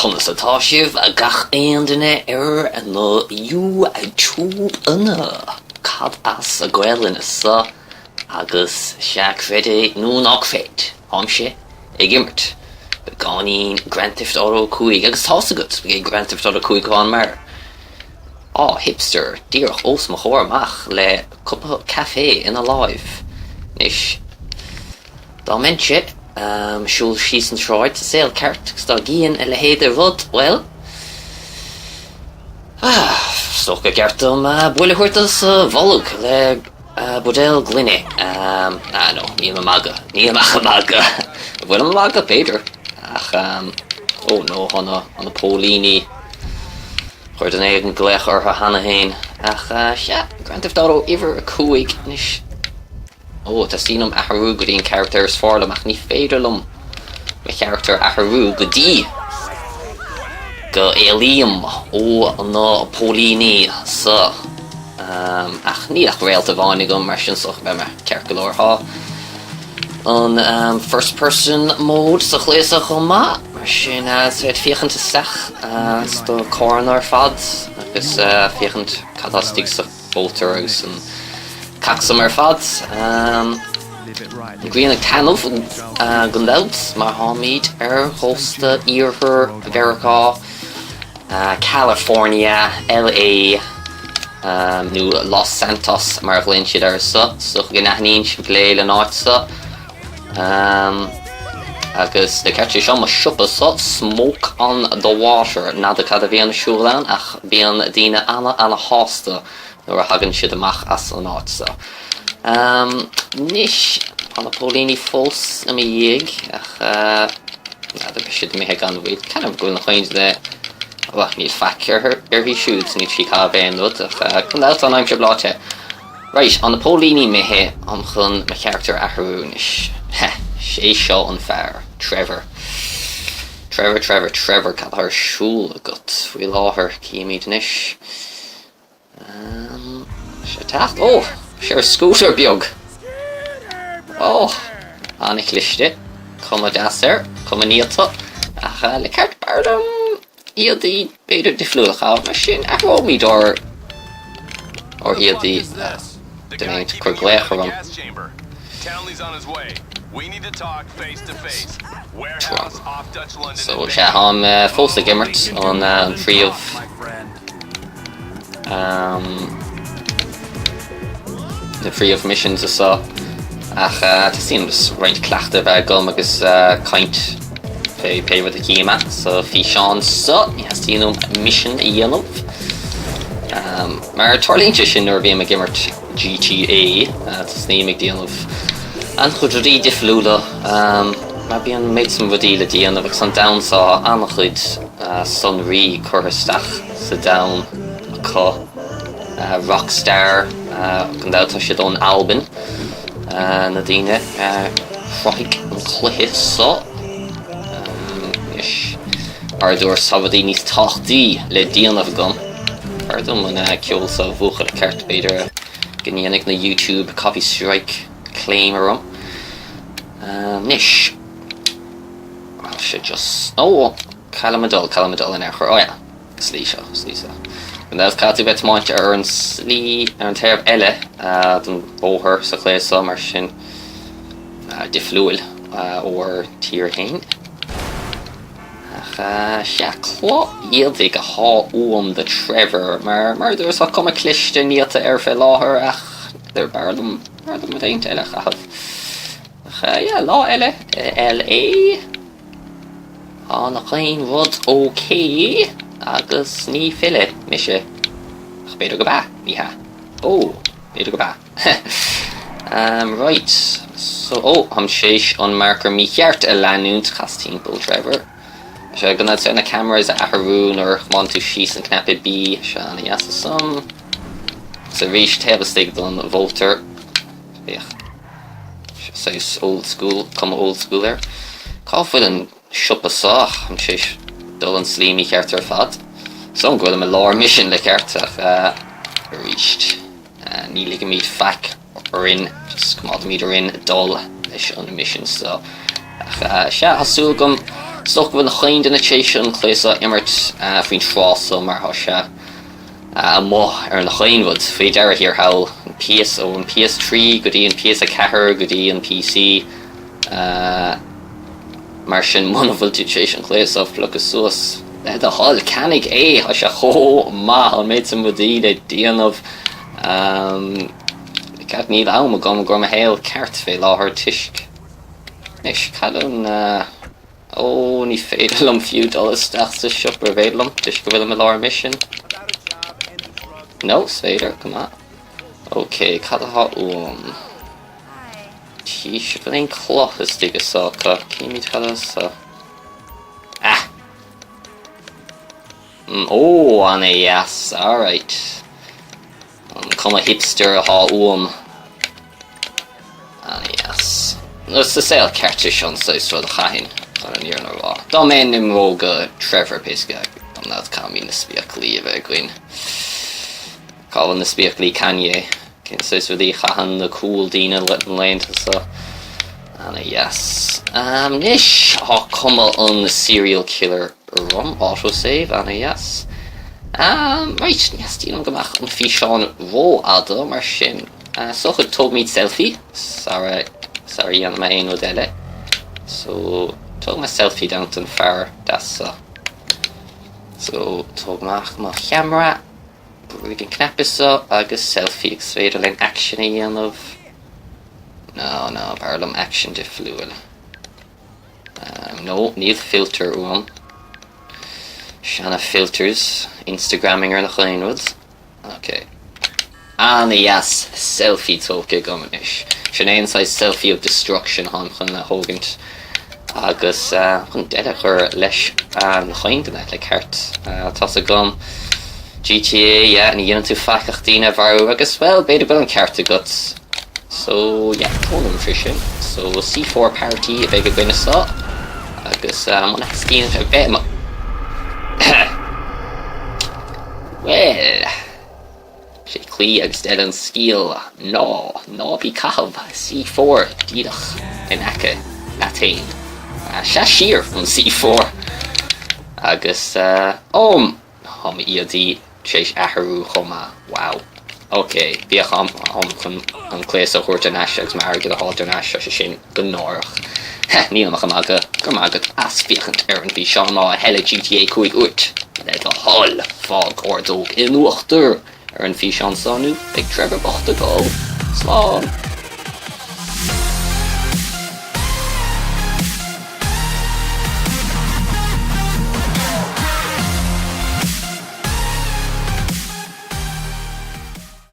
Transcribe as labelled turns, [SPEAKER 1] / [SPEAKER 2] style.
[SPEAKER 1] Conas atá sibh a gach aon duine nó YouTube ina cad as a ghailin sa agus seach fede nó nach féid amse ag imirt gáín Grand Theft Auto 5 agus tásagat ag Grand Theft Auto 5 gáin mar hipster díoch os mo chóirmach le cuppa café ina live nis dá mense siúl síos an sráid saoil ceart gus dá gíon le héidir rud well stoch go ceartm buile chuirtas bholg le budel glynne no ní maga bhfuil an maga Péidir ach no hana pólíní chuir den éigen gléch ar hanna hain ach Grand Theft Auto iver a 5 nis tá sínam athrú go dtíon characters fálam ach ní féidir lom me character athrú go dtí go éilíam ná pólíní sa ach ní ach réalta bháinnig gom mar sin soch be me ceart go leor há an first person mode sa chléasa chun mar sin féachaint isteach do córan ar fad agus féachaint cadastig sa bótar agus an cacsam ar fad Greenach tanmh go leat mar hámid ar hósta íorthar America California LA nó Los Santos mar bhléonn siad ar sa gnáithníonn sin léile náit sa agus de ceirte seo mar siúpa sa smoke on the water nada cad a bhíon siúlán ach bíon daoine anna hásta nuair a hagann siad amach as an áit sa níos anna pólíní fós na mi dhéag ach be siad mé gan bhid kind of goil na chuin de ní facear ar bhí siúd ní si cá bhéon rud ach chun leat an aimim se bláte right an na pólíní méthe an chun me character athrú níos sé seo an fearr Trevor cad thar siúl agat faoi láthair cíimiid níos sé tacht sé scooter beag annig lichte cuma deasir cuma níalta ach le ceart bardam iad í beidir diflúlacha mar sin athrómíd or iad í den chuir gléachar am so sé ham fósta imirt an príomh the príomh missions is ach tá síns roiint cleachta bheith gom agus caint pe a cíime so físeáin sa ní has tíanam mission a dhéanamh mar tarlínte sin nuair bhíam a imirt GTA tá sníamh déanamh an-chuid diflúla mar bíon méid san bhudíle déanamh agus an damsá an-chuid sunrí chuirteach sa dam có rockstar gan dáta siad ón Albin na daine chroigh an cluichí sa ardúir sabhadaí níos táchtaí le déanamh gom ardúm an ceol sa bhuachar ceart beidir gníanamh na YouTube copy strike claim arum nish sé just calamadol in achar slí and that's catty bit much ar an slí ar an taobh eile don bóthar sa chléasa mar sin diflúil ó tír hain sé chlá iad ag a há de Trevor mar dúir sa cuma cliste níalta ar fé láthair ach ar bardum a daint eile lá eile LA nach chaon rud OK agus ní file Mise ach beidir go bá níha beidir go bá right so am séis an marcar mí cheart a leanúnt chas timpeall Trevor sé gona na cameras a athrún ar chmán tú síos an knappe bí se an iasa sam sa rís tebastig don vótar says old school there cáfuil an siúpa sách an séis dul an slímí ceart ar fad so an gfuil am a lár mission le ceart ach ríist ní le go míad fac ar in just cumad míad ar in dul leis an mission so ach se hasúil gom Stoch bhfuil na chaint ina téisiún chléasa imirt faoin trású mar tho se mo ar na chainwood feidir here how PS ó an PS3 go dtí an PS4 go dtí an PC mar sin muna bhfuil tú téisiún chléasa fluchas suas the hall canig tha se cho ma an méid san mudí le díanamh Cat níl am a gom gom a héil ceart fé láthir tuisc. Nis cadún ní féidir am fiú dollars staach sa siop ar féidir am tuisc go bhfuil am a láir mission. No, féidir, come on. Ok, cad a há Tíis bhfuil ein clochas dig a sáca. Cíimiid cad a sa. Anna, yes, alright. Come a hipster a há yes. Let's say I'll catch a on size for the chain on a near no law. Don't man him roga Trevor Pisgag. I'm not coming to speak leave a green. Calling the speak lee Kanye. Can say for the chahan the cool Dina letting lane to so. Anna, yes. Nish come on the serial killer rum autosave, Anna, yes. Right, yes, díanam gomach an físeáin ró ada mar sin. So chud tógaint selfie. Sorry an ma ein odele. So tóg ma selfie down an fear that's so tógmach ma camera. Brúigin knapisa agus selfie ag féidir lein action of. No, barlam action de fluil. No, níl filter uam. Shanna filters, Instagramming ar na chainwood. Okay. Anna, yes, selfie tóga gomanish. Sian size selfie of destruction chun na tógaint. Agus chun deadach ar leis na chaintenet le ceart. Tás a gom GTA, yeah, and you tú féachaint bharú agus well, beidir bil an ceart a guts. So, yeah, tónam for sin. So, C4 party a big a gine sa. Agus muna scín a bit ma. Well, sé clí agus dead an scíal ná bí cahab C4 díadach in aice latín. Se siar an C4 agus hom iadí séis athrú chomh wow. Ok, bíach am chun an clés a chuirt an eise agus mar go a háil an eise se sin go nóirach. Níl amach amaga gur magad as féachaint ar an bhí seán má a heile GTA 5 uairt. Le a hall fog ardóg in uachtar ar an físeáin sanú ag Trevor Bochta go. Slán.